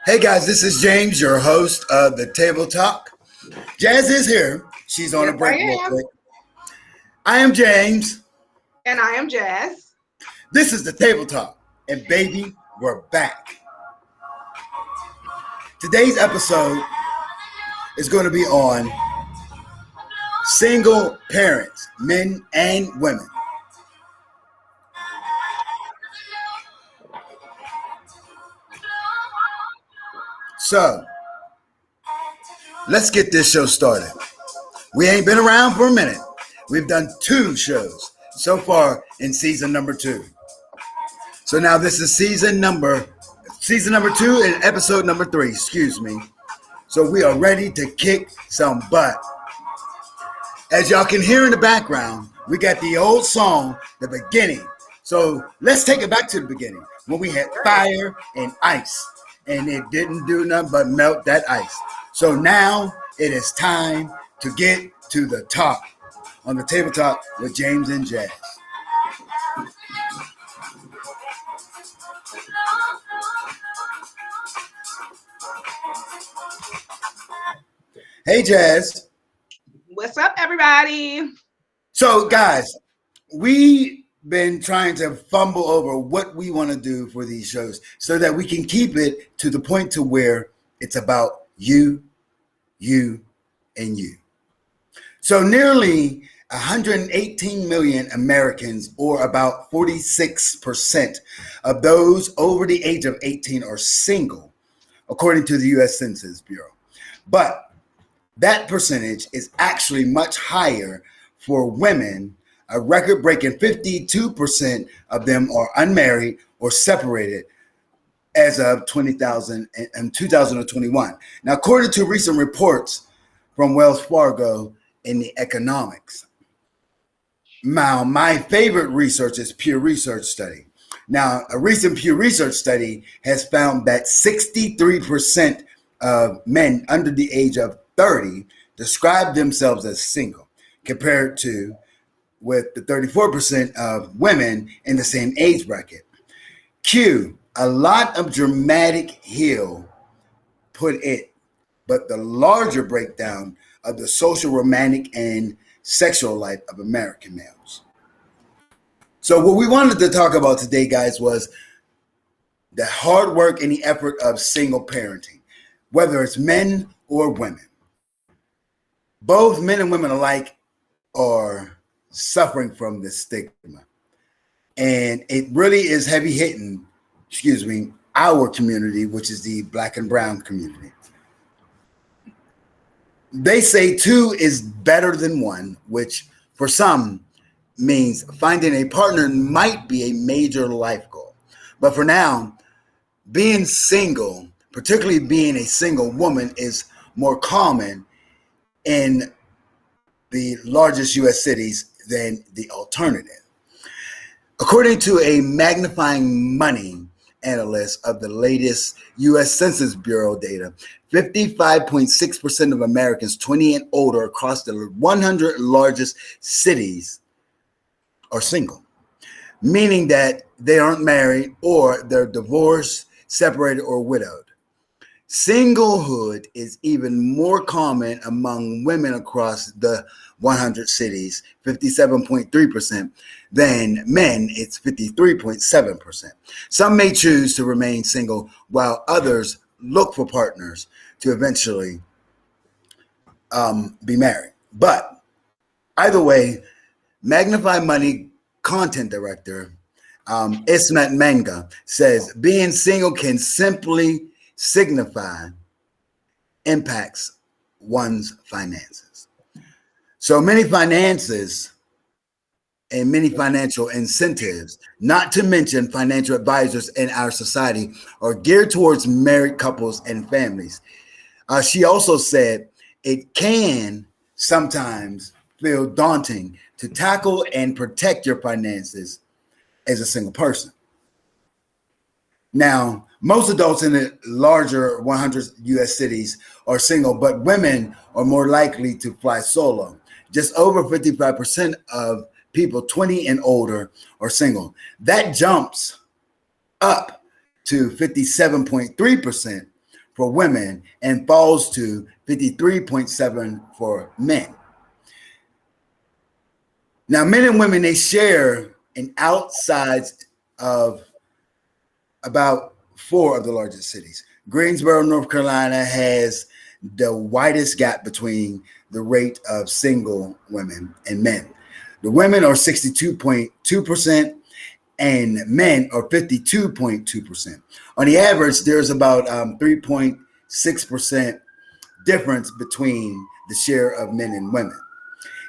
Hey guys, this is James, your host of the Table Talk. Jazz is here. She's on a Yes, I break real am. quick. I am James. And I am Jazz. This is the Table Talk. And baby, we're back. Today's episode is going to be on single parents, men and women. So, let's get this show started. We ain't been around for a minute. We've done 2 shows so far in season number 2. So now this is season number 2 and episode number 3, excuse me. So we are ready to kick some butt. As y'all can hear in the background, we got the old song, The Beginning. So let's take it back to the beginning when we had fire and ice and it didn't do nothing but melt that ice. So now it is time to get to the top on the Table Talk with James and Jazz. Hey, Jazz. What's up, everybody? So, guys, we've been trying to fumble over what we want to do for these shows so that we can keep it to the point to where it's about you, and you. So nearly 118 million Americans, or about 46% of those over the age of 18 are single, according to the U.S. Census Bureau. But that percentage is actually much higher for women. A record-breaking 52% of them are unmarried or separated as of 2021. Now, according to recent reports from Wells Fargo in the economics. Now, my favorite research is Pew Research study. Now, a recent Pew Research study has found that 63% of men under the age of 30 describe themselves as single, compared to with the 34% of women in the same age bracket. Q, a lot of dramatic heel put it, but the larger breakdown of the social, romantic, and sexual life of American males. So what we wanted to talk about today, guys, was the hard work and the effort of single parenting, whether it's men or women. Both men and women alike are suffering from this stigma. And it really is heavy hitting, our community, which is the Black and brown community. They say 2 is better than 1, which for some means finding a partner might be a major life goal. But for now, being single, particularly being a single woman, is more common in the largest U.S. cities than the alternative. According to a magnifying money analyst of the latest U.S. Census Bureau data, 55.6% of Americans 20 and older across the 100 largest cities are single, meaning that they aren't married or they're divorced, separated, or widowed. Singlehood is even more common among women across the 100 cities, 57.3%, than men, it's 53.7%. Some may choose to remain single while others look for partners to eventually be married. But either way, Magnify Money content director Ismet Menga says being single can simply signify impacts one's finances. So many finances and many financial incentives, not to mention financial advisors in our society, are geared towards married couples and families. She also said it can sometimes feel daunting to tackle and protect your finances as a single person. Now, most adults in the larger 100 U.S. cities are single, but women are more likely to fly solo. Just over 55% of people 20 and older are single. That jumps up to 57.3% for women and falls to 53.7 for men. Now, men and women, they share an outside of about 4 of the largest cities. Greensboro, North Carolina has the widest gap between the rate of single women and men. The women are 62.2% and men are 52.2%. On the average, there's about 3.6% difference between the share of men and women.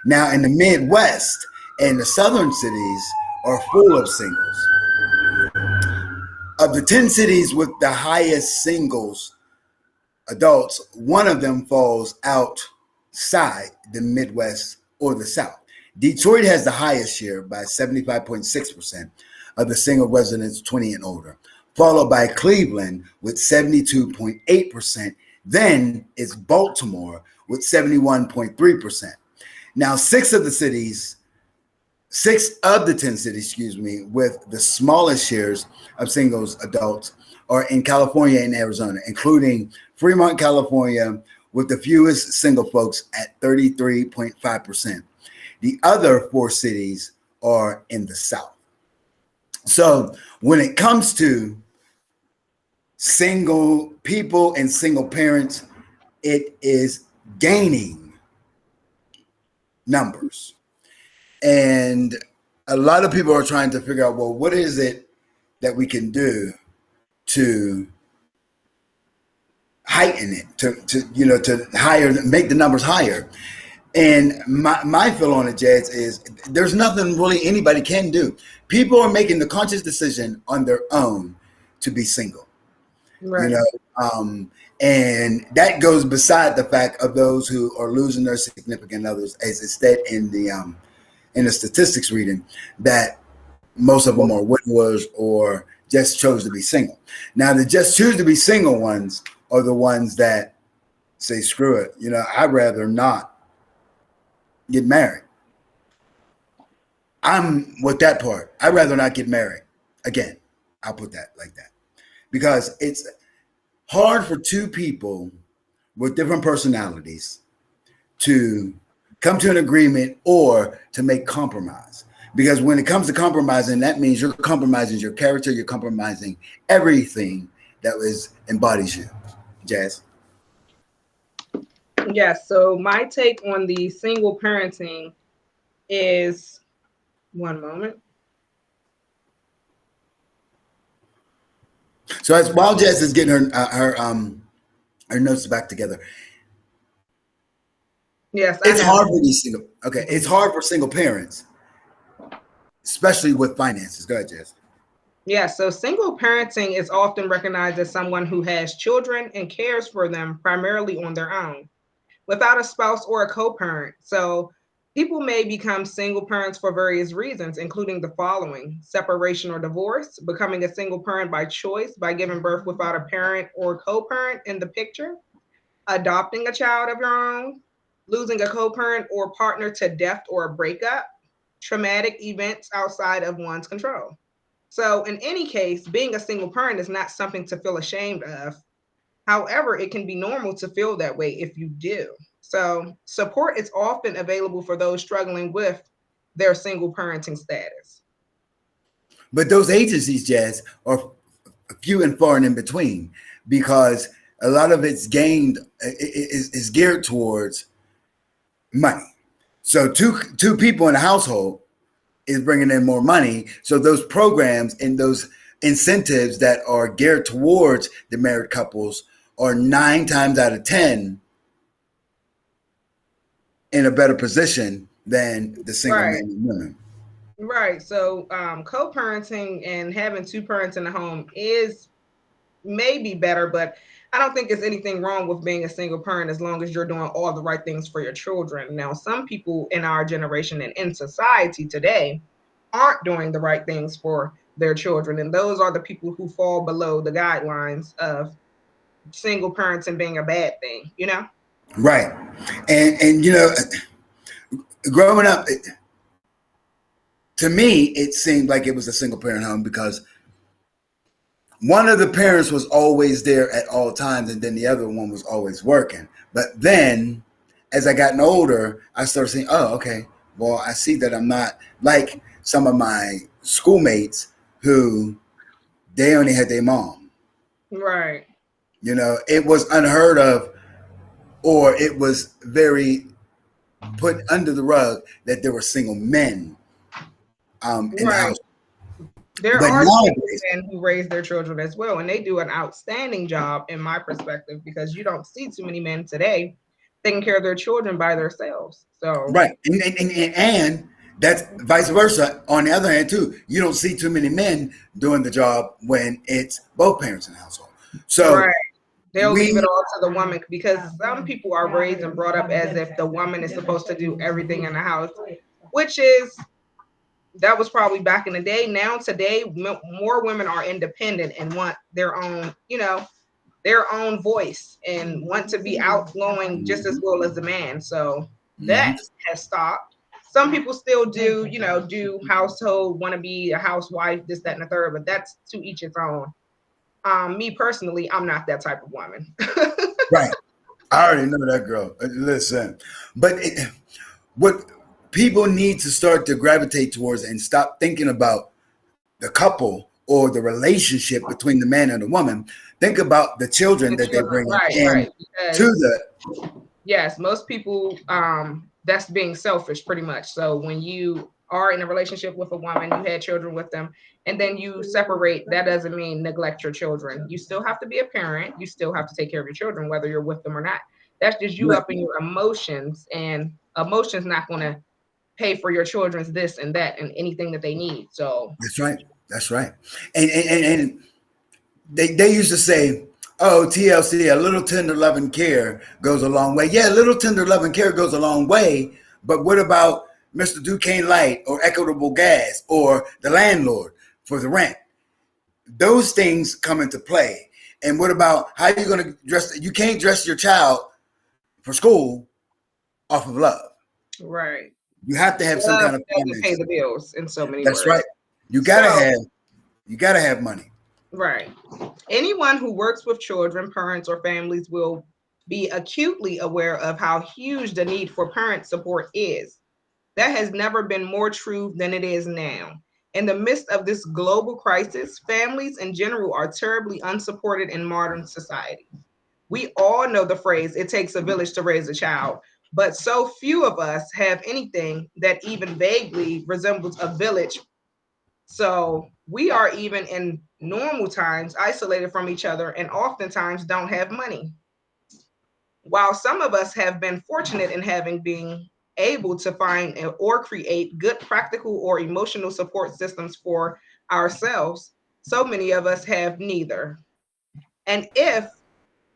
Now, in the Midwest and the southern cities are full of singles. Of the 10 cities with the highest singles adults, one of them falls outside the Midwest or the South. Detroit has the highest share by 75.6% of the single residents 20 and older, followed by Cleveland with 72.8%. Then it's Baltimore with 71.3%. Now, 6 of the 10 cities, with the smallest shares of singles adults are in California and Arizona, including Fremont, California, with the fewest single folks at 33.5%. The other 4 cities are in the South. So when it comes to single people and single parents, it is gaining numbers. And a lot of people are trying to figure out, well, what is it that we can do to heighten it, to make the numbers higher? And my feel on it, Jazz, is there's nothing really anybody can do. People are making the conscious decision on their own to be single. Right. And that goes beside the fact of those who are losing their significant others, as it said in the statistics reading, that most of them are widowers or just chose to be single. Now, the just choose to be single ones are the ones that say, screw it. I'd rather not get married. I'm with that part. I'd rather not get married. Again, I'll put that like that. Because it's hard for 2 people with different personalities to come to an agreement or to make compromise. Because when it comes to compromising, that means you're compromising your character, you're compromising everything that embodies you. Jazz? Yes, so my take on the single parenting is, one moment. So while Jazz is getting her notes back together. Yes, it's hard for these single. Okay, it's hard for single parents, especially with finances. Go ahead, Jazz. Yeah, so single parenting is often recognized as someone who has children and cares for them primarily on their own, without a spouse or a co-parent. So people may become single parents for various reasons, including the following: separation or divorce, becoming a single parent by choice by giving birth without a parent or co-parent in the picture, adopting a child of your own, losing a co-parent or partner to death or a breakup, traumatic events outside of one's control. So in any case, being a single parent is not something to feel ashamed of. However, it can be normal to feel that way if you do. So support is often available for those struggling with their single parenting status. But those agencies, Jazz, are few and far and in between, because a lot of it's gained is geared towards money. So two people in a household is bringing in more money. So those programs and those incentives that are geared towards the married couples are 9 times out of 10 in a better position than the single men and women. Right. So co-parenting and having 2 parents in the home is maybe better, but I don't think there's anything wrong with being a single parent as long as you're doing all the right things for your children. Now, some people in our generation and in society today aren't doing the right things for their children, and those are the people who fall below the guidelines of single parents and being a bad thing, Right. And growing up, to me, it seemed like it was a single parent home, because one of the parents was always there at all times, and then the other one was always working. But then, as I gotten older, I started saying, "Oh, okay. Well, I see that I'm not like some of my schoolmates who they only had their mom. Right. You know, it was unheard of, or it was very put under the rug that there were single men in the Right. house. There But are single nowadays, men who raise their children as well, and they do an outstanding job, in my perspective, because you don't see too many men today taking care of their children by themselves. So, right, and that's vice versa. On the other hand, too, you don't see too many men doing the job when it's both parents in the household. So right. They'll leave it we, all to the woman because some people are raised and brought up as if the woman is supposed to do everything in the house, which is that was probably back in the day. Now today, more women are independent and want their own, their own voice and want to be outgoing just as well as the man. So that has stopped. Some people still do, do household, want to be a housewife, this, that, and the third, but that's to each its own. Me personally, I'm not that type of woman. right. I already know that girl. Listen, but what people need to start to gravitate towards and stop thinking about the couple or the relationship between the man and the woman. Think about the children that they bring in Right. to the. Yes, most people, that's being selfish pretty much. So when you are in a relationship with a woman, you had children with them, and then you separate, that doesn't mean neglect your children. You still have to be a parent. You still have to take care of your children, whether you're with them or not. That's just you Right. up in your emotions, and emotions not going to pay for your children's this and that and anything that they need. So That's right. That's right. And they used to say, "Oh, TLC, a little tender love and care goes a long way." Yeah, a little tender love and care goes a long way. But what about Mr. Duquesne Light or Equitable Gas or the landlord for the rent? Those things come into play. And what about how are you going to dress? You can't dress your child for school off of love. right. You have to have some Love kind of doesn't pay finance. the bills in so many That's words. right. You gotta So, have money. right. Anyone who works with children, parents, or families will be acutely aware of how huge the need for parent support is. That has never been more true than it is now. In the midst of this global crisis, families in general are terribly unsupported in modern society. We all know the phrase, it takes a village to raise a child, but so few of us have anything that even vaguely resembles a village. So we are, even in normal times, isolated from each other and oftentimes don't have money. While some of us have been fortunate in having been able to find or create good practical or emotional support systems for ourselves, so many of us have neither. And if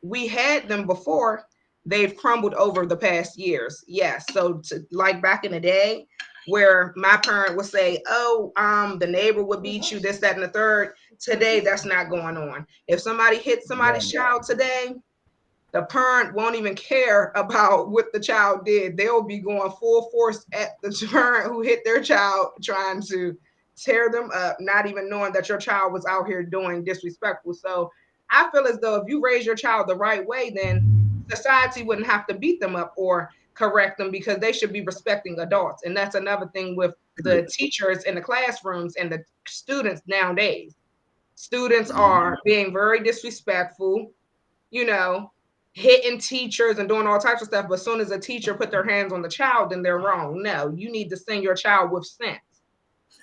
we had them before, they've crumbled over the past years. Yes. So like back in the day where my parent would say, "Oh, the neighbor would beat you, this, that, and the third." Today, that's not going on. If somebody hits somebody's child today, the parent won't even care about what the child did. They'll be going full force at the parent who hit their child, trying to tear them up, not even knowing that your child was out here doing disrespectful. So I feel as though if you raise your child the right way, then society wouldn't have to beat them up or correct them, because they should be respecting adults. And that's another thing with the teachers in the classrooms and the students nowadays. Students are being very disrespectful, you know, hitting teachers and doing all types of stuff. But as soon as a teacher put their hands on the child, then they're wrong. No, you need to send your child with sense.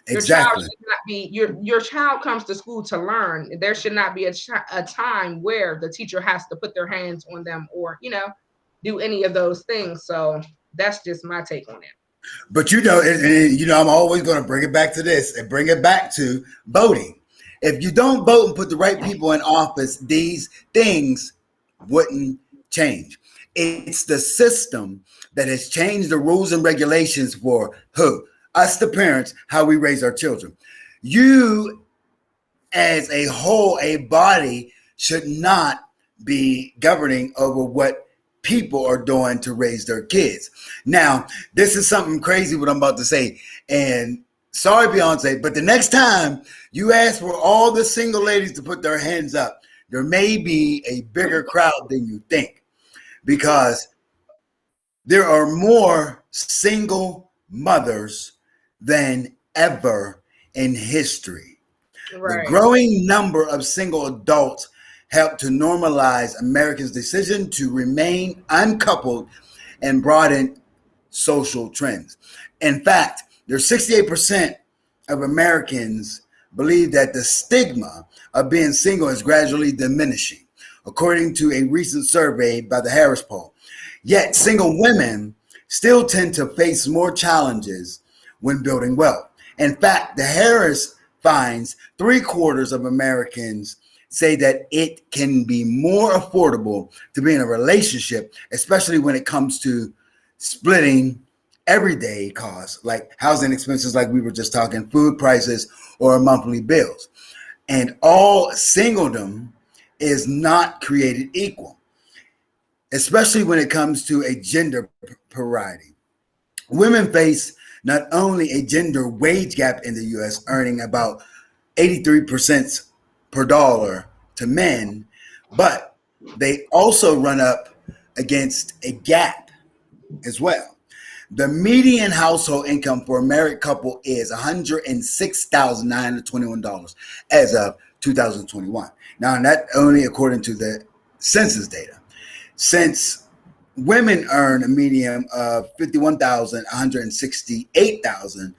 Your child Exactly. should not be your child comes to school to learn. There should not be a time where the teacher has to put their hands on them or do any of those things. So that's just my take on it. But I'm always going to bring it back to this and bring it back to voting. If you don't vote and put the right people in office, these things wouldn't change. It's the system that has changed the rules and regulations for who? Us, the parents, how we raise our children. You, as a whole, a body, should not be governing over what people are doing to raise their kids. Now, this is something crazy what I'm about to say, and sorry, Beyonce, but the next time you ask for all the single ladies to put their hands up, there may be a bigger crowd than you think, because there are more single mothers than ever in history. Right. The growing number of single adults helped to normalize Americans' decision to remain uncoupled and broaden social trends. In fact, there's 68% of Americans believe that the stigma of being single is gradually diminishing, according to a recent survey by the Harris Poll. Yet single women still tend to face more challenges when building wealth. In fact, the Harris finds 3/4 of Americans say that it can be more affordable to be in a relationship, especially when it comes to splitting everyday costs like housing expenses, like we were just talking, food prices, or monthly bills. And all singledom is not created equal, especially when it comes to a gender parity. Women face not only a gender wage gap in the US, earning about 83% per dollar to men, but they also run up against a gap as well. The median household income for a married couple is $106,921 as of 2021. Now, that only according to the census data. Since women earn a median of $51,168,000,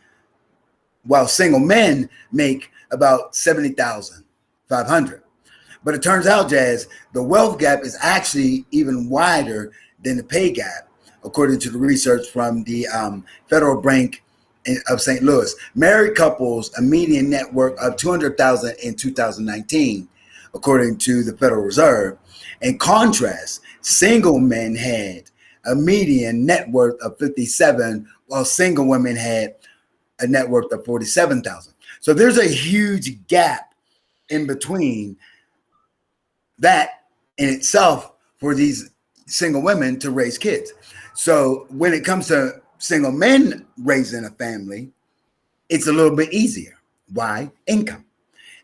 while single men make about $70,500. But it turns out, Jazz, the wealth gap is actually even wider than the pay gap, according to the research from the Federal Bank of St. Louis. Married couples, a median net worth of $200,000 in 2019, according to the Federal Reserve. In contrast, single men had a median net worth of $57,000, while single women had a net worth of $47,000. So there's a huge gap in between that in itself for these single women to raise kids. So when it comes to single men raising a family, it's a little bit easier. Why? Income.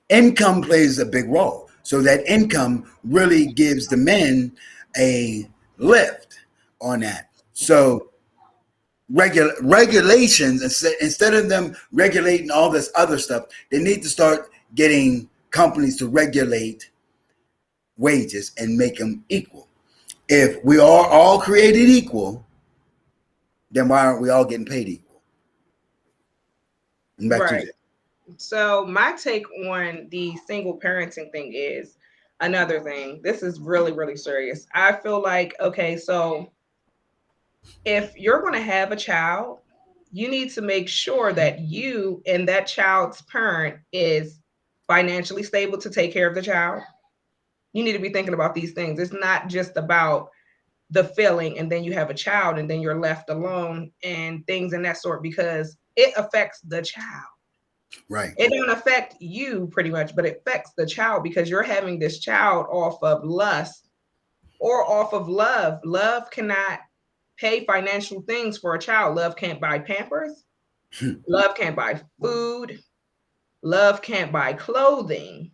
Income plays a big role. So that income really gives the men a lift on that. So regulations, instead of them regulating all this other stuff, they need to start getting companies to regulate wages and make them equal. If we are all created equal, then why aren't we all getting paid equal? And back to you. So my take on the single parenting thing is another thing. This is really, really serious. I feel like, okay, so if you're going to have a child, you need to make sure that you and that child's parent is financially stable to take care of the child. You need to be thinking about these things. It's not just about the feeling and then you have a child and then you're left alone and things in that sort, because it affects the child. Right. It don't affect you pretty much, but it affects the child because you're having this child off of lust or off of love. Love cannot pay financial things for a child. Love can't buy Pampers. Love can't buy food. Love can't buy clothing.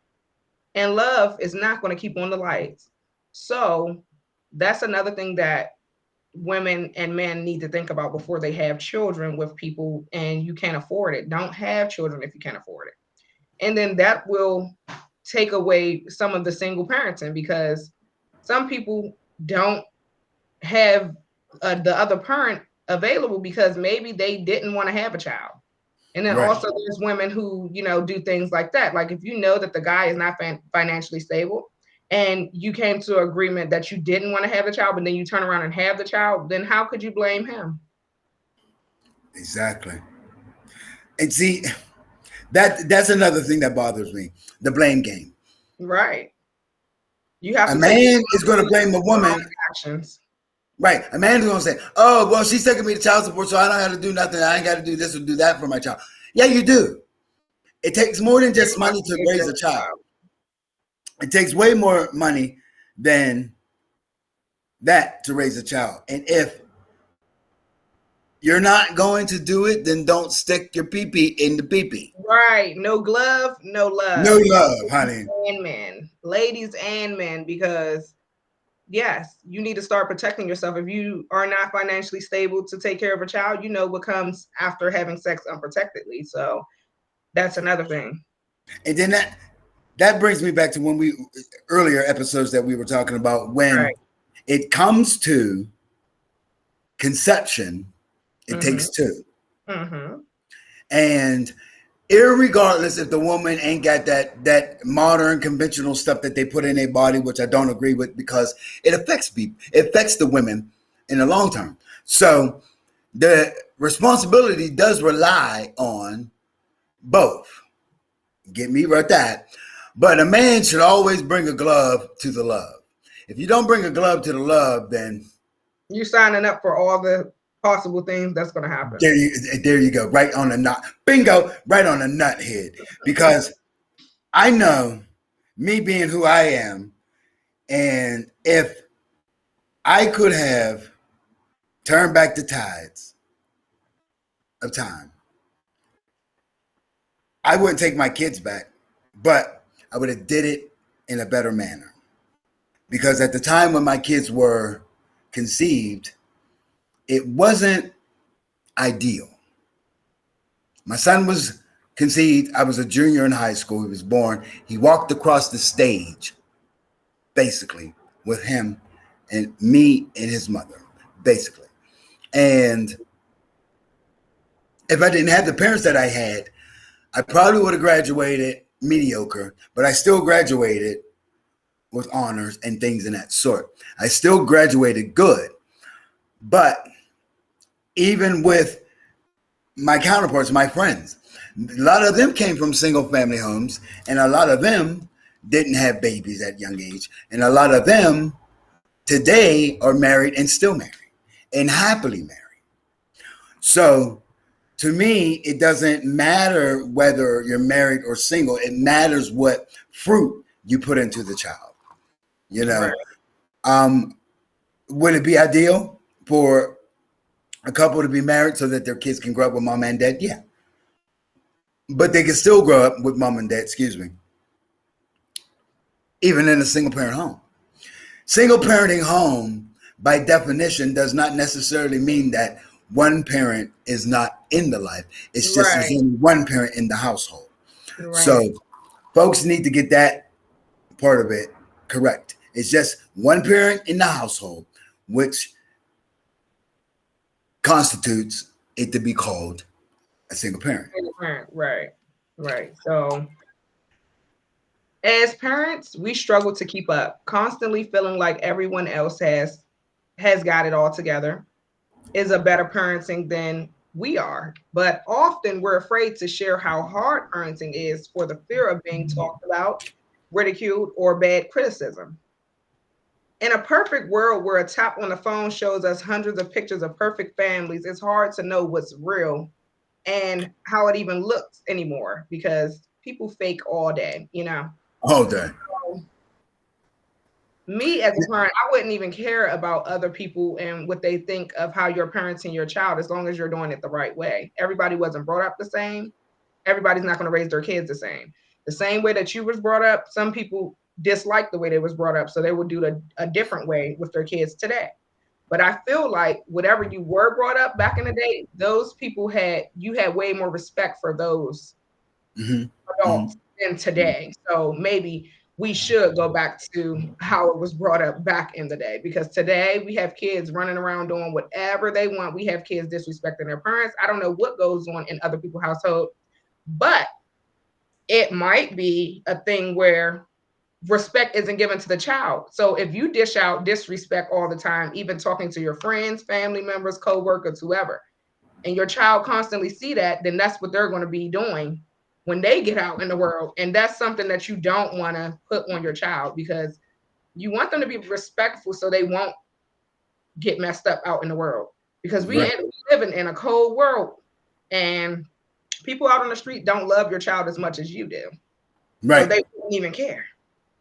And love is not going to keep on the lights. So that's another thing that women and men need to think about before they have children with people and you can't afford it. Don't have children if you can't afford it. And then that will take away some of the single parenting because some people don't have the other parent available because maybe they didn't want to have a child. And then also there's women who, do things like that. Like if you know that the guy is not financially stable and you came to an agreement that you didn't want to have the child, but then you turn around and have the child, then how could you blame him? Exactly. And see, that's another thing that bothers me, the blame game. Right. You have a man is going to blame the woman. Actions. Right. A man is going to say, oh, well, she's taking me to child support, so I don't have to do nothing. I ain't got to do this or do that for my child. Yeah, you do. It takes more than just money to raise a child. It takes way more money than that to raise a child. And if you're not going to do it, then don't stick your pee-pee in the pee-pee. Right. No glove, no love. No love, honey. And men, ladies and men, because yes, you need to start protecting yourself. If you are not financially stable to take care of a child, you know what comes after having sex unprotectedly. So that's another thing. And then that brings me back to when we earlier episodes that we were talking about when it comes to conception, it takes two. And irregardless if the woman ain't got that modern conventional stuff that they put in their body, which I don't agree with because it affects people, it affects the women in the long term. So the responsibility does rely on both. Get me right that. But a man should always bring a glove to the love. If you don't bring a glove to the love, then you're signing up for all the possible things that's going to happen. There you go. Right on the nut. Bingo. Right on the nut head. Because I know me being who I am, and if I could have turned back the tides of time, I wouldn't take my kids back, but I would have did it in a better manner. Because at the time when my kids were conceived, it wasn't ideal. My son was conceived. I was a junior in high school. He was born. He walked across the stage, basically, with him and me and his mother, basically. And if I didn't have the parents that I had, I probably would have graduated mediocre, but I still graduated with honors and things in that sort. I still graduated good. But even with my counterparts, my friends, a lot of them came from single family homes, and a lot of them didn't have babies at young age. And a lot of them today are married and still married and happily married. So to me, it doesn't matter whether you're married or single. It matters what fruit you put into the child. You know, would it be ideal for a couple to be married so that their kids can grow up with mom and dad? Yeah. But they can still grow up with mom and dad, even in a single parent home. Single parenting home, by definition, does not necessarily mean that one parent is not in the life. It's just there's only one parent in the household. Right. So folks need to get that part of it correct. It's just one parent in the household, which constitutes it to be called a single parent. Right. So as parents, we struggle to keep up, constantly feeling like everyone else has got it all together, is a better parenting than we are. But often we're afraid to share how hard parenting is for the fear of being talked about, ridiculed, or bad criticism. In a perfect world where a tap on the phone shows us hundreds of pictures of perfect families, it's hard to know what's real and how it even looks anymore because people fake all day, you know? All day. So, me as a parent, I wouldn't even care about other people and what they think of how you're parenting your child as long as you're doing it the right way. Everybody wasn't brought up the same. Everybody's not going to raise their kids the same. The same way that you was brought up, some people dislike the way they was brought up, so they would do it a different way with their kids today. But I feel like whatever you were brought up back in the day, those people had way more respect for those adults than today. So maybe we should go back to how it was brought up back in the day, because today we have kids running around doing whatever they want. We have kids disrespecting their parents. I don't know what goes on in other people's household, but it might be a thing where respect isn't given to the child. So if you dish out disrespect all the time, even talking to your friends, family members, co-workers, whoever, and your child constantly see that, then that's what they're going to be doing when they get out in the world. And that's something that you don't want to put on your child, because you want them to be respectful so they won't get messed up out in the world, because we end up living in a cold world and people out on the street don't love your child as much as you do. Right. So they wouldn't even care.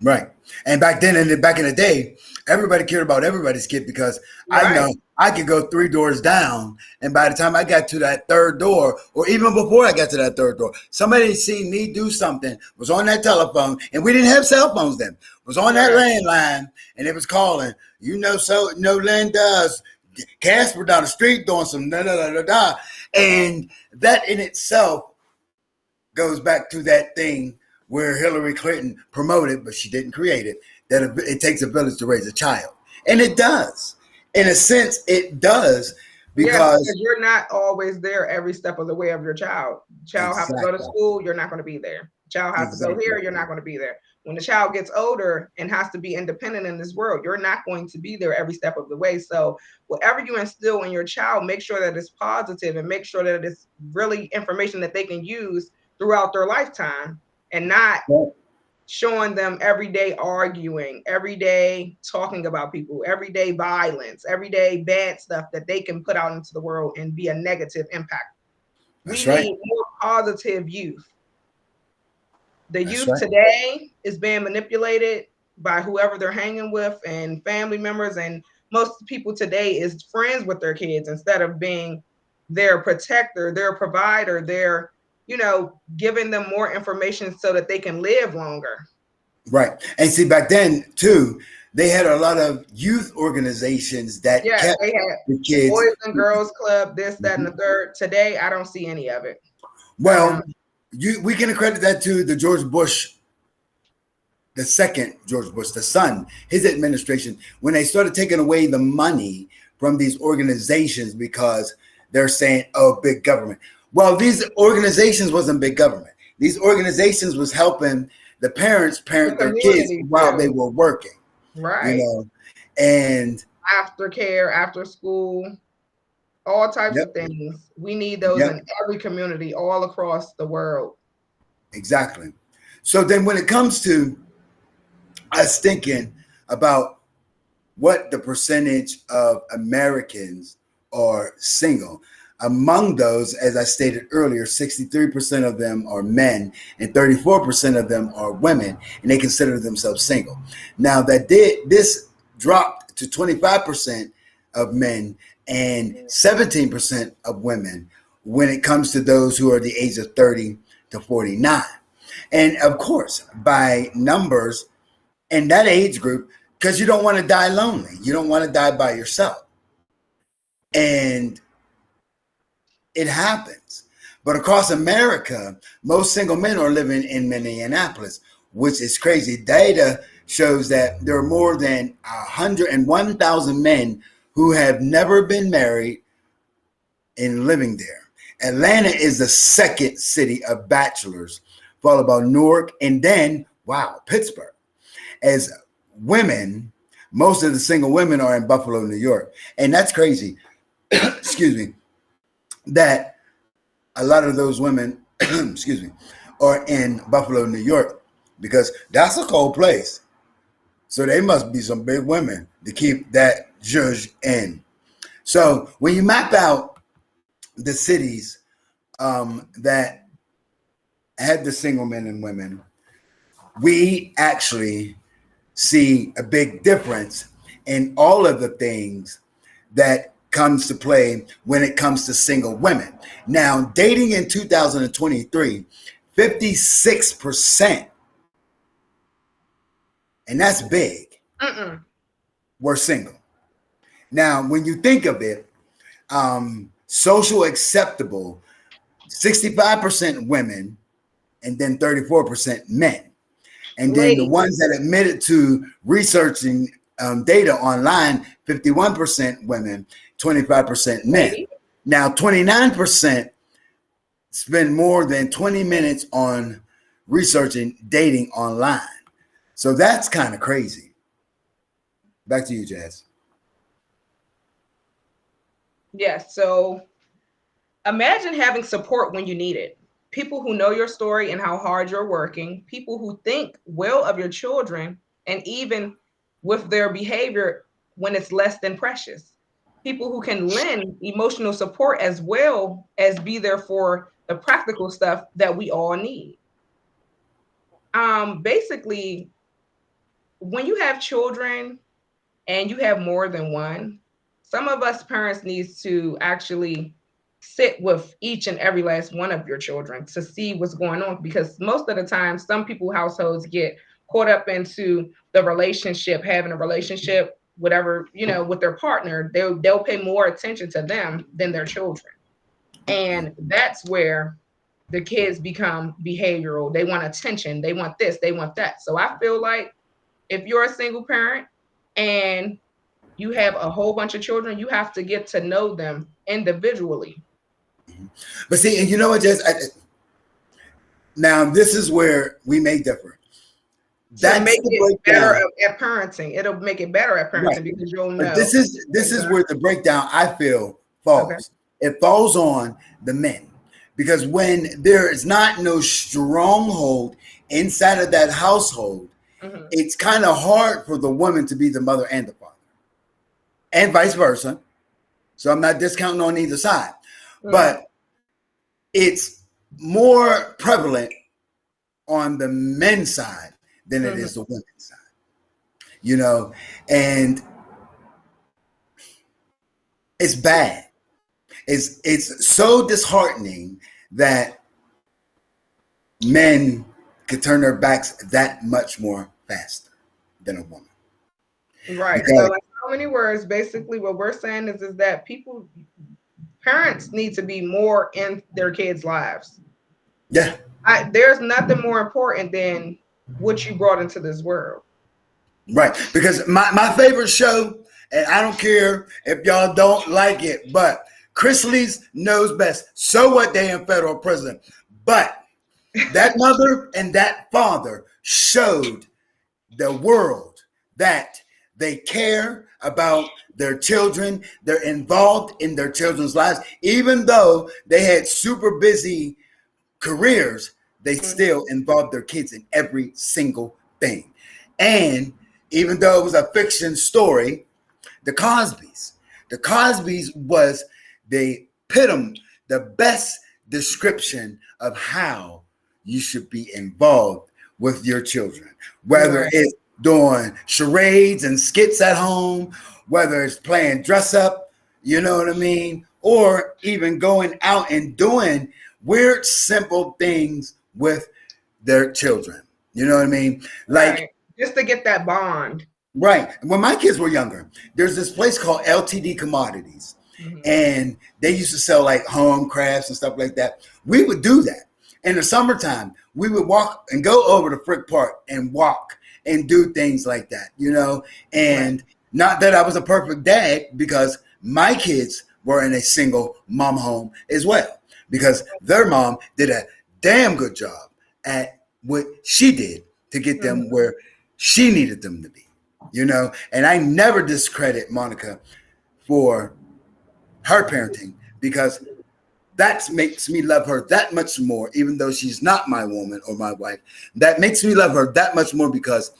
Right. And back then, and back in the day, everybody cared about everybody's kid because I Right. know I could go 3 doors down, and by the time I got to that third door, or even before I got to that third door, somebody seen me do something, was on that telephone, and we didn't have cell phones then, was on that Right. landline, and it was calling, so Linda's Casper down the street doing some da da da da da. And that in itself goes back to that thing where Hillary Clinton promoted, but she didn't create it, that it takes a village to raise a child. And it does. In a sense, it does, Yes, because because you're not always there every step of the way of your child. Child have to go to exactly, school, you're not going to be there. Child has to go exactly, here, you're not going to be there. When the child gets older and has to be independent in this world, you're not going to be there every step of the way. So whatever you instill in your child, make sure that it's positive and make sure that it's really information that they can use throughout their lifetime, and not yeah, showing them every day arguing, every day talking about people, every day violence, every day bad stuff that they can put out into the world and be a negative impact. We that's right. need more positive youth. The That's youth right. today is being manipulated by whoever they're hanging with and family members, and most people today is friends with their kids instead of being their protector, their provider, their, giving them more information so that they can live longer. Right. And see, back then, too, they had a lot of youth organizations that Yes, kept they had the kids. Boys and Girls Club, this, that, and the Mhm. third. Today, I don't see any of it. Well, we can accredit that to the George Bush, the second George Bush, the son, his administration, when they started taking away the money from these organizations because they're saying, oh, big government. Well, these organizations wasn't big government. These organizations was helping the parents The parent their kids community while they too, were working, you right? know. And Aftercare, after school, all types yep, of things. We need those yep, in every community all across the world. exactly. So then when it comes to us thinking about what the percentage of Americans are single. Among those, as I stated earlier, 63% of them are men and 34% of them are women, and they consider themselves single. Now, this dropped to 25% of men and 17% of women when it comes to those who are the age of 30 to 49. And of course, by numbers, in that age group, because you don't want to die lonely. You don't want to die by yourself. And it happens. But across America, most single men are living in Minneapolis, which is crazy. Data shows that there are more than 101,000 men who have never been married and living there. Atlanta is the second city of bachelors, followed by Newark, and then, wow, Pittsburgh. As women, most of the single women are in Buffalo, New York. And that's crazy, excuse me, that a lot of those women, excuse me, are in Buffalo, New York, because that's a cold place. So they must be some big women to keep that judge in. So when you map out the cities that had the single men and women, we actually see a big difference in all of the things that comes to play when it comes to single women. Now, dating in 2023, 56%, and that's big, were single. Now, when you think of it, social acceptable, 65% women and then 34% men. And then the Ladies, ones that admitted to researching data online, 51% women, 25% men. ladies. Now, 29% spend more than 20 minutes on researching dating online. So that's kind of crazy. Back to you, Jazz. Yes. So imagine having support when you need it. People who know your story and how hard you're working, people who think well of your children, and even with their behavior when it's less than precious. People who can lend emotional support as well as be there for the practical stuff that we all need. Basically, when you have children and you have more than one, some of us parents needs to actually sit with each and every last one of your children to see what's going on, because most of the time some people households get caught up into the relationship, having a relationship, whatever, with their partner. They'll pay more attention to them than their children, and that's where the kids become behavioral. They want attention, they want this, they want that. So I feel like if you're a single parent and you have a whole bunch of children, you have to get to know them individually. But see, and you know what, Jess? Now this is where we may differ. That's make it better at parenting. It'll make it better at parenting, right? Because you'll know. But this is where the breakdown, I feel, falls. Okay. It falls on the men, because when there is not no stronghold inside of that household, it's kind of hard for the woman to be the mother and the father, and vice versa. So I'm not discounting on either side, but it's more prevalent on the men's side than it is the women's side, and it's bad. It's so disheartening that men could turn their backs that much more faster than a woman. Right. Because, so in so many words, basically what we're saying is that parents need to be more in their kids' lives. Yeah. There's nothing more important than what you brought into this world. Right. Because my favorite show, and I don't care if y'all don't like it, but Chrisley's knows best. So what, they in federal prison. But that mother and that father showed the world that they care about their children. They're involved in their children's lives. Even though they had super busy careers, they still involved their kids in every single thing. And even though it was a fiction story, the Cosbys was the epitome, the best description of how you should be involved with your children, whether it's doing charades and skits at home, whether it's playing dress up, you know what I mean? Or even going out and doing weird, simple things with their children. You know what I mean? Like, just to get that bond. Right. When my kids were younger, there's this place called LTD Commodities. And they used to sell like home crafts and stuff like that. We would do that. In the summertime, we would walk and go over to Frick Park and walk and do things like that, and not that I was a perfect dad, because my kids were in a single mom home as well, because their mom did a damn good job at what she did to get them where she needed them to be, and I never discredit Monica for her parenting, because that makes me love her that much more, even though she's not my woman or my wife. That makes me love her that much more because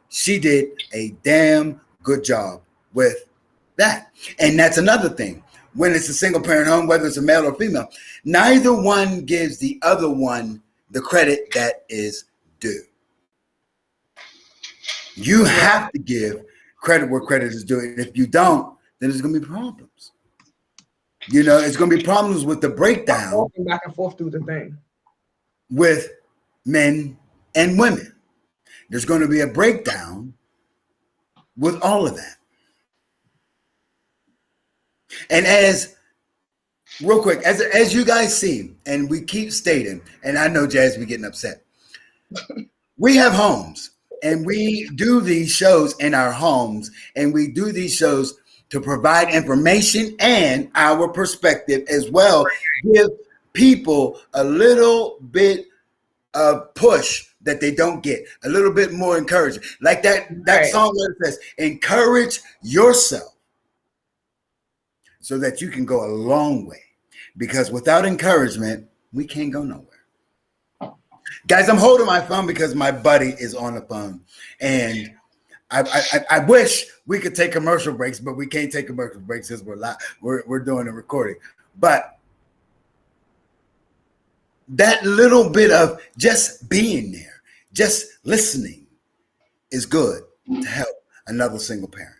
she did a damn good job with that. And that's another thing. When it's a single parent home, whether it's a male or female, neither one gives the other one the credit that is due. You have to give credit where credit is due. And if you don't, then there's going to be problems. It's going to be problems with the breakdown. Walking back and forth through the thing. With men and women. There's going to be a breakdown with all of that. And real quick, as you guys see, and we keep stating, and I know Jazz be getting upset, we have homes, and we do these shows in our homes, and we do these shows to provide information and our perspective as well. Give people a little bit of push that they don't get, a little bit more encouragement. Like that song where it says, encourage yourself so that you can go a long way. Because without encouragement, we can't go nowhere. Guys, I'm holding my phone because my buddy is on the phone. And I wish we could take commercial breaks, but we can't take commercial breaks because we're doing a recording. But that little bit of just being there, just listening is good. to help another single parent.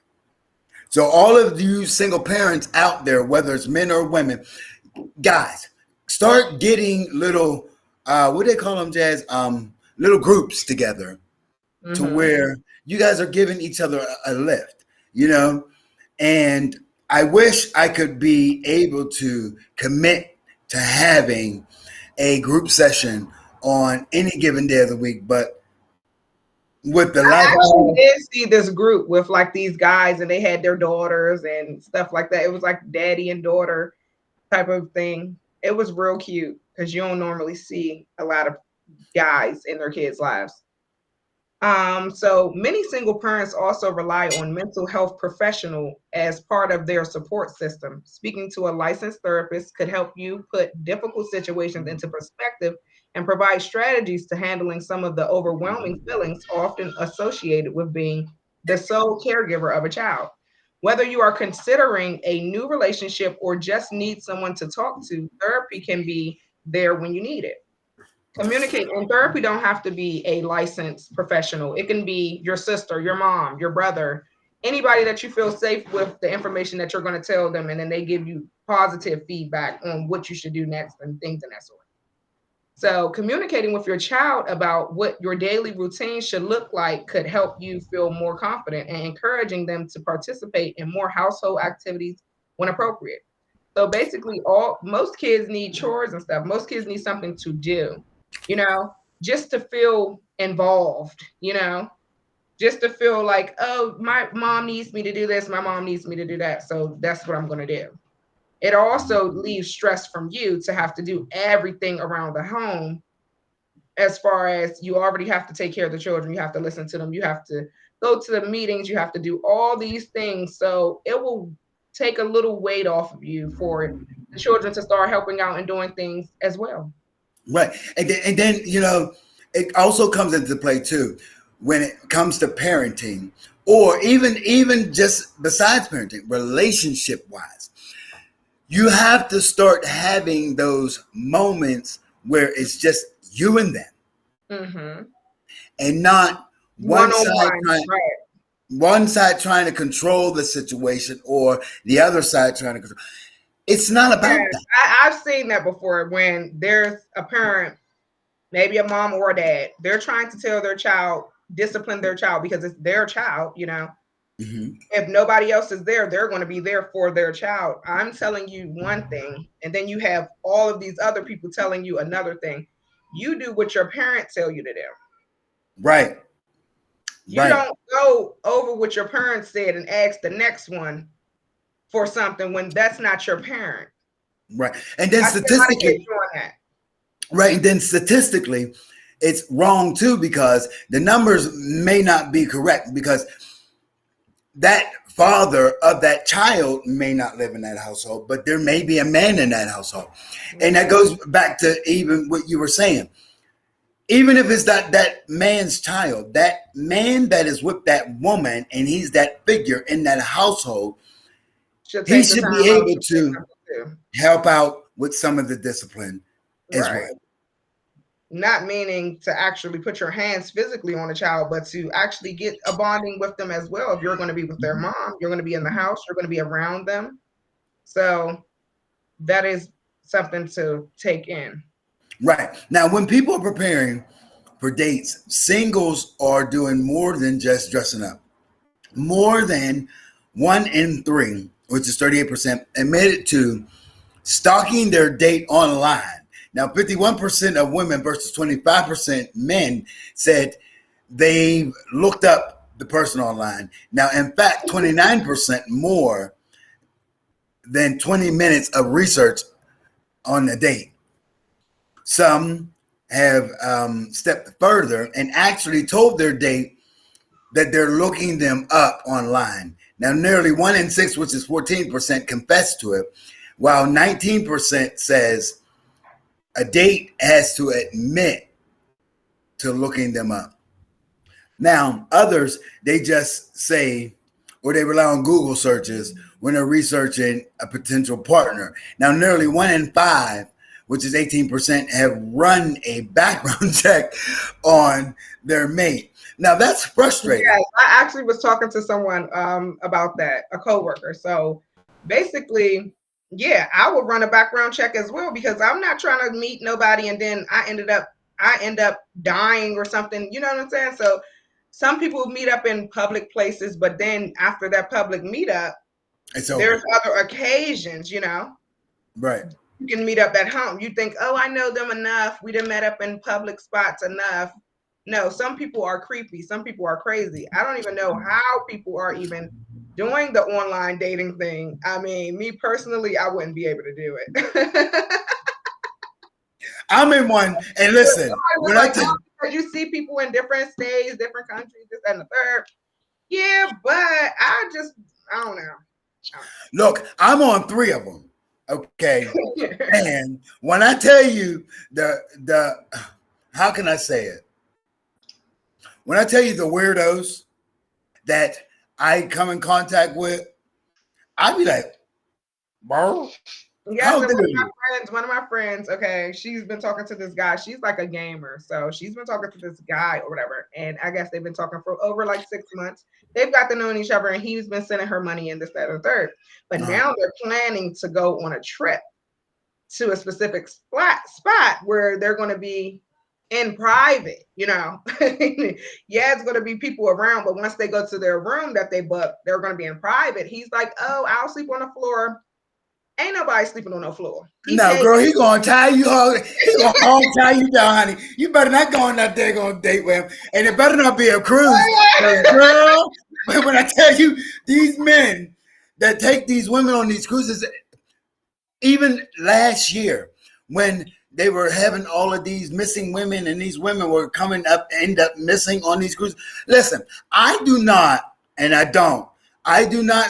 So all of you single parents out there, whether it's men or women, guys, start getting little, what do they call them, Jazz? Little groups together to where you guys are giving each other a lift, you know? And I wish I could be able to commit to having a group session on any given day of the week, but with the I actually did see this group with like these guys and they had their daughters and stuff like that. It was like daddy and daughter type of thing. It was real cute because you don't normally see a lot of guys in their kids' lives. So many single parents also rely on mental health professional as part of their support system. Speaking to a licensed therapist could help you put difficult situations into perspective and provide strategies to handling some of the overwhelming feelings often associated with being the sole caregiver of a child. Whether you are considering a new relationship or just need someone to talk to, therapy can be there when you need it. Communicate, and therapy don't have to be a licensed professional. It can be your sister, your mom, your brother, anybody that you feel safe with the information that you're going to tell them, and then they give you positive feedback on what you should do next and things of that sort. So communicating with your child about what your daily routine should look like could help you feel more confident, and encouraging them to participate in more household activities when appropriate. So basically most kids need chores and stuff. Most kids need something to do, you know, just to feel involved, you know, just to feel like, oh, my mom needs me to do this, my mom needs me to do that. So that's what I'm going to do. It also leaves stress from you to have to do everything around the home, as far as you already have to take care of the children, you have to listen to them, you have to go to the meetings, you have to do all these things. So it will take a little weight off of you for the children to start helping out and doing things as well. Right. And then, you know, it also comes into play too when it comes to parenting, or even just besides parenting, relationship wise. You have to start having those moments where it's just you and them, and not one side trying to control the situation or the other side trying to control. It's not about that. I've seen that before when there's a parent, maybe a mom or a dad, they're trying to tell their child, discipline their child because it's their child, you know. If nobody else is there, they're going to be there for their child. I'm telling you one thing, and then you have all of these other people telling you another thing. You do what your parents tell you to do. Right. You don't go over what your parents said and ask the next one for something when that's not your parent. Right. And then statistically, it's wrong too, because the numbers may not be correct, because that father of that child may not live in that household, but there may be a man in that household. And that goes back to even what you were saying. Even if it's that man's child, that man that is with that woman, and he's that figure in that household, he should be able to help out with some of the discipline as well. Not meaning to actually put your hands physically on a child, but to actually get a bonding with them as well. If you're going to be with their mom, you're going to be in the house, you're going to be around them. So that is something to take in. Right. Now, when people are preparing for dates, singles are doing more than just dressing up. More than 1 in 3, which is 38%, admitted to stalking their date online. Now, 51% of women versus 25% men said they looked up the person online. Now, in fact, 29% more than 20 minutes of research on the date. Some have stepped further and actually told their date that they're looking them up online. Now, nearly 1 in 6, which is 14%, confessed to it, while 19% says a date has to admit to looking them up. Now, others, they just say, or they rely on Google searches when they're researching a potential partner. Now, nearly 1 in 5 which is 18%, have run a background check on their mate. Now that's frustrating. Yes, I actually was talking to someone about that, a coworker. So basically, yeah, I would run a background check as well because I'm not trying to meet nobody and then I end up dying or something. You know what I'm saying? So some people meet up in public places, but then after that public meetup, there's other occasions, you know. Right. You can meet up at home. You think, oh, I know them enough. We done met up in public spots enough. No, some people are creepy. Some people are crazy. I don't even know how people are even doing the online dating thing. I mean, me personally, I wouldn't be able to do it. I'm in one, and listen, when like, you see people in different states, different countries, this and the third. Yeah, but I don't know. Look, I'm on 3 of them. Okay. And when I tell you the how can I say it? When I tell you the weirdos that I come in contact with, I'd be like, bro. Yeah, one of my friends, okay, she's been talking to this guy. She's like a gamer. So she's been talking to this guy or whatever. And I guess they've been talking for over like 6 months. They've got to know each other and he's been sending her money in this, that, and the third. But now they're planning to go on a trip to a specific spot where they're going to be in private, you know. Yeah, it's going to be people around, but once they go to their room that they booked, they're going to be in private. He's like, oh, I'll sleep on the floor. Ain't nobody sleeping on no floor. No, girl, he gonna tie you up. He gonna tie you down, honey. You better not go on that daggone date with him. And it better not be a cruise. Girl, when I tell you, these men that take these women on these cruises, even last year, when they were having all of these missing women and these women were coming up, end up missing on these cruises. Listen, I do not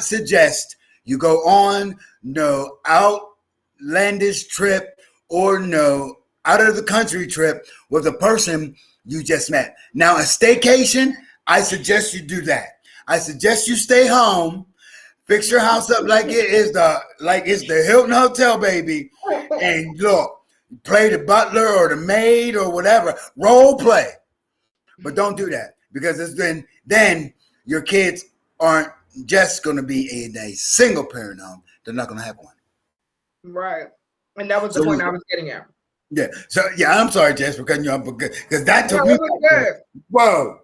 suggest you go on no outlandish trip or no out of the country trip with a person you just met. Now, a staycation, I suggest you do that. I suggest you stay home, fix your house up like it's the Hilton Hotel, baby, and look, play the butler or the maid or whatever, role play. But don't do that because then your kids aren't just going to be in a single parent home. They're not going to have one. Right. And that was the point I was getting at. Yeah. So, yeah, I'm sorry, Jess, for cutting you off because that took me. Good. Whoa.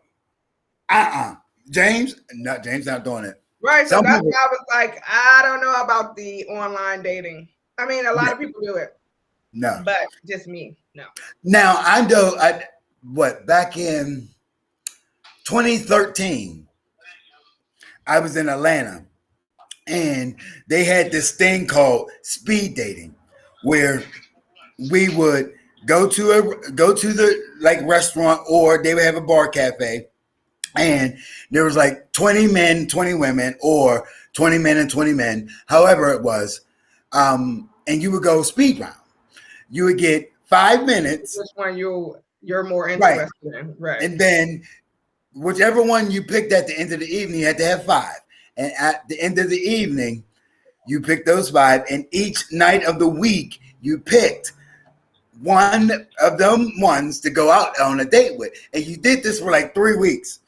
James not doing it. Right. So that's why I was like, I don't know about the online dating. I mean, a lot of people do it. No. But just me. No. Now, I know back in 2013, I was in Atlanta and they had this thing called speed dating where we would go to the like restaurant or they would have a bar cafe and there was like 20 men, 20 women or 20 men and 20 men, however it was. And you would go speed round. You would get 5 minutes. Which one you're more interested in. Right. And then whichever one you picked at the end of the evening, you had to have 5. And at the end of the evening, you picked those 5. And each night of the week, you picked one of them ones to go out on a date with. And you did this for like 3 weeks.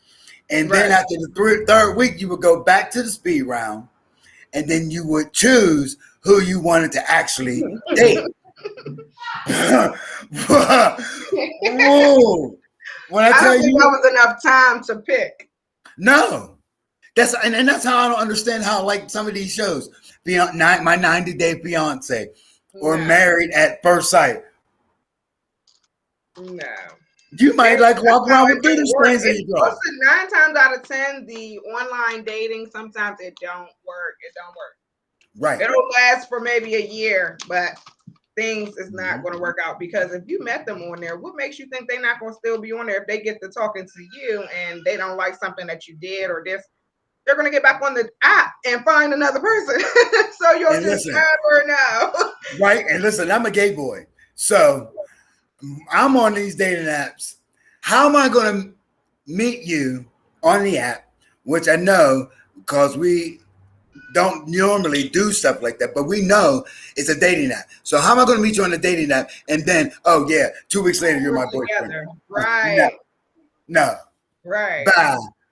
And then after the third week, you would go back to the speed round. And then you would choose who you wanted to actually date. Whoa. When I tell you, that was enough time to pick. No, that's how I don't understand how like some of these shows, My 90 Day Fiance or Married at First Sight. No, you might like walk around with doodle strings in your drawers. 9 times out of 10, the online dating sometimes it don't work. Right. It'll last for maybe a year, but things is not going to work out because if you met them on there, what makes you think they're not going to still be on there if they get to talking to you and they don't like something that you did or this? They're going to get back on the app and find another person. So you'll just never know. Right. And listen, I'm a gay boy. So I'm on these dating apps. How am I going to meet you on the app, which I know because we don't normally do stuff like that, but we know it's a dating app. So how am I going to meet you on a dating app and then, oh yeah, 2 weeks later you're my boyfriend? Together. No, Right. no, Right.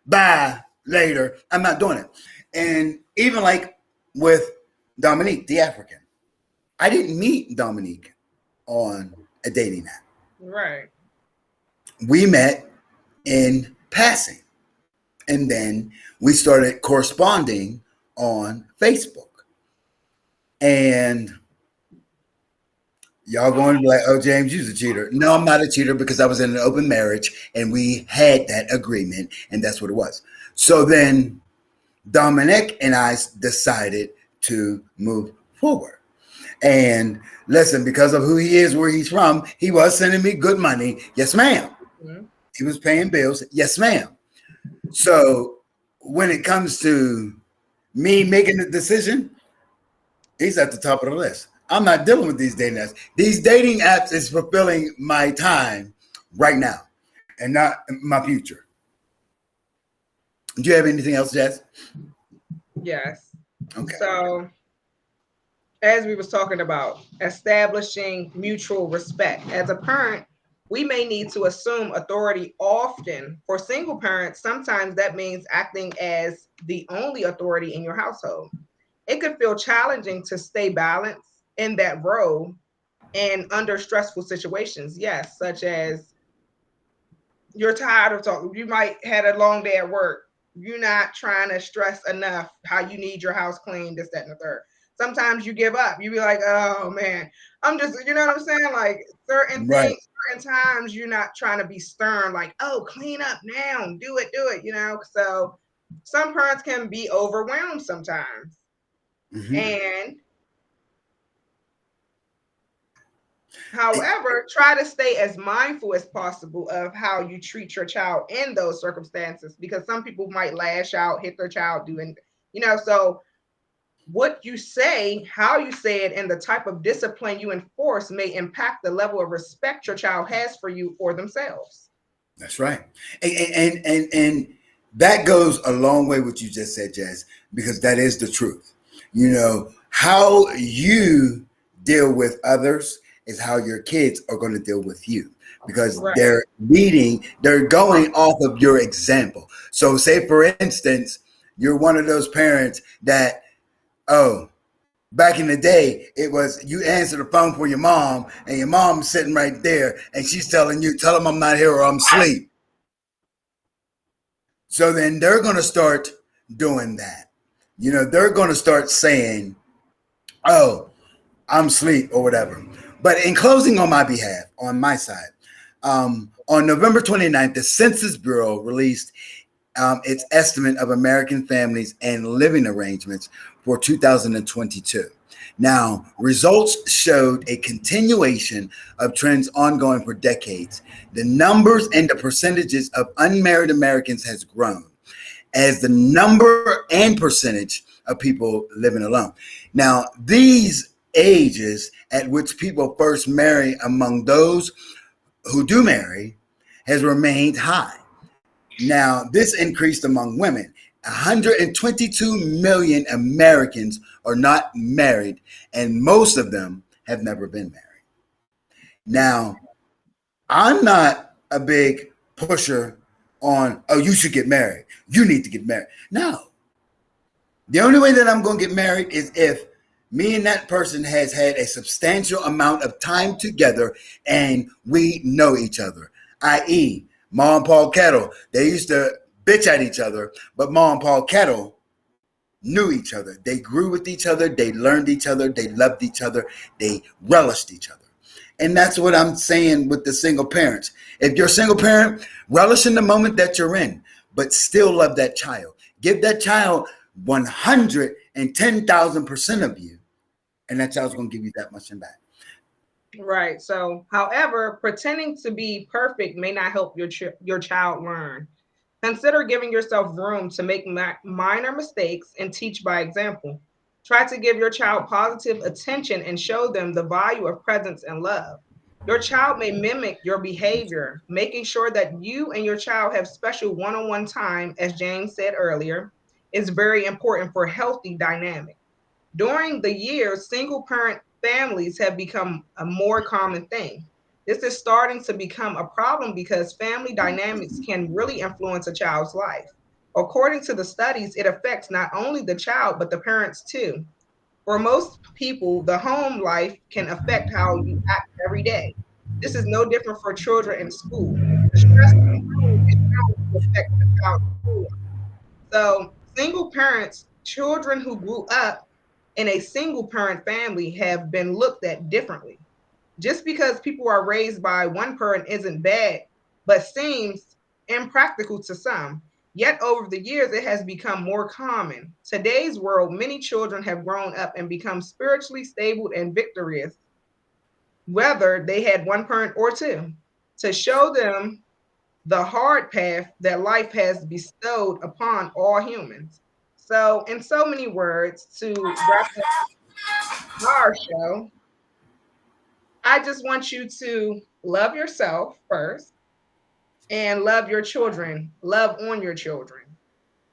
bye, later. I'm not doing it. And even like with Dominique, the African, I didn't meet Dominique on a dating app. Right. We met in passing. And then we started corresponding on Facebook. And y'all going to be like, oh, James, you're a cheater. No, I'm not a cheater because I was in an open marriage and we had that agreement, and that's what it was. So then Dominic and I decided to move forward. And listen, because of who he is, where he's from, he was sending me good money. Yes, ma'am. Mm-hmm. He was paying bills. Yes, ma'am. So when it comes to me making the decision, he's at the top of the list. I'm not dealing with these dating apps. These dating apps is fulfilling my time right now and not my future. Do you have anything else, Jess? Yes. Okay. So as we was talking about, establishing mutual respect. As a parent, we may need to assume authority often. For single parents, sometimes that means acting as the only authority in your household. It could feel challenging to stay balanced in that role and under stressful situations. Yes, such as you're tired of talking. You might had a long day at work. You're not trying to stress enough how you need your house clean, this, that, and the third. Sometimes you give up. You be like, oh man, I'm just, you know what I'm saying? Like certain things, certain times you're not trying to be stern, like, oh, clean up now, do it, you know? So some parents can be overwhelmed sometimes. Mm-hmm. And however, try to stay as mindful as possible of how you treat your child in those circumstances, because some people might lash out, hit their child, doing, you know, so what you say, how you say it, and the type of discipline you enforce may impact the level of respect your child has for you or themselves. That's right. And that goes a long way what you just said, Jazz, because that is the truth. You know, how you deal with others is how your kids are going to deal with you, because they're going off of your example. So say, for instance, you're one of those parents that, oh, back in the day, it was you answer the phone for your mom and your mom's sitting right there and she's telling you, tell them I'm not here or I'm asleep. So then they're going to start doing that. You know, they're going to start saying, oh, I'm asleep or whatever. But in closing on my behalf, on my side, on November 29th, the Census Bureau released its estimate of American families and living arrangements for 2022. Now, results showed a continuation of trends ongoing for decades. The numbers and the percentages of unmarried Americans has grown as the number and percentage of people living alone. Now, these ages at which people first marry among those who do marry has remained high. Now, this increased among women. 122 million Americans are not married, and most of them have never been married. Now, I'm not a big pusher on, oh, you should get married. You need to get married. No. The only way that I'm going to get married is if me and that person has had a substantial amount of time together and we know each other, i.e., Ma and Paul Kettle, they used to bitch at each other, but Ma and Paul Kettle knew each other. They grew with each other. They learned each other. They loved each other. They relished each other. And that's what I'm saying with the single parents. If you're a single parent, relish in the moment that you're in, but still love that child. Give that child 110,000% of you, and that child's going to give you that much in back. Right. So, however, pretending to be perfect may not help your child learn. Consider giving yourself room to make minor mistakes and teach by example. Try to give your child positive attention and show them the value of presence and love. Your child may mimic your behavior, making sure that you and your child have special one-on-one time, as James said earlier, is very important for healthy dynamic. During the years, single parent families have become a more common thing. This is starting to become a problem because family dynamics can really influence a child's life. According to the studies, it affects not only the child, but the parents too. For most people, the home life can affect how you act every day. This is no different for children in school. The stress in home is bound to affect the child's school. So, single parents, children who grew up in a single parent family have been looked at differently. Just because people are raised by one parent isn't bad, but seems impractical to some. Yet over the years, it has become more common. Today's world, many children have grown up and become spiritually stable and victorious, whether they had one parent or two, to show them the hard path that life has bestowed upon all humans. So, in so many words, to wrap up our show, I just want you to love yourself first and love your children, love on your children.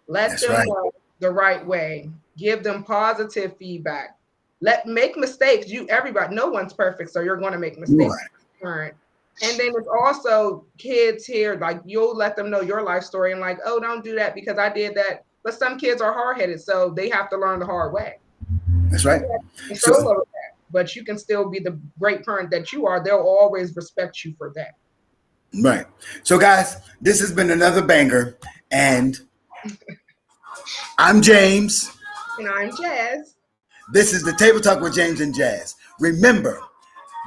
Let That's them right. know the right way. Give them positive feedback. Let make mistakes. You everybody, no one's perfect, so you're going to make mistakes. Right. And then it's also kids here, like you'll let them know your life story and like, oh, don't do that because I did that. But some kids are hard-headed, so they have to learn the hard way. That's right. Control over that, but you can still be the great parent that you are. They'll always respect you for that. Right. So, guys, this has been another banger, and I'm James. And I'm Jazz. This is the Table Talk with James and Jazz. Remember,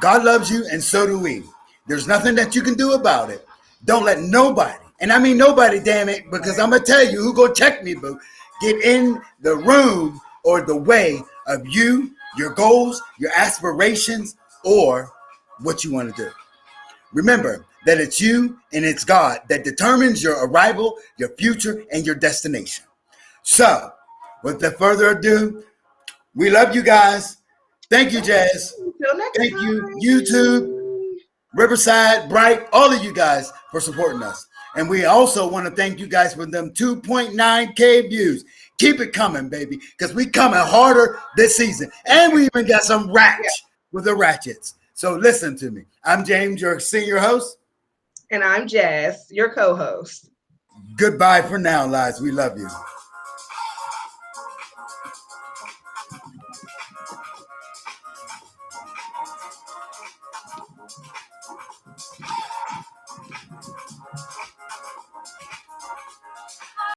God loves you, and so do we. There's nothing that you can do about it. Don't let nobody, and I mean nobody, damn it, because I'm going to tell you who going to check me, boo, get in the room or the way of you, your goals, your aspirations, or what you want to do. Remember that it's you and it's God that determines your arrival, your future, and your destination. So, without further ado, we love you guys. Thank you, Jazz. Until next Thank time. you, YouTube, Riverside, Bright, all of you guys for supporting us. And we also want to thank you guys for them 2.9K views. Keep it coming, baby, because we coming harder this season. And we even got some rats with the ratchets. So listen to me. I'm James, your senior host. And I'm Jazz, your co-host. Goodbye for now, lies. We love you.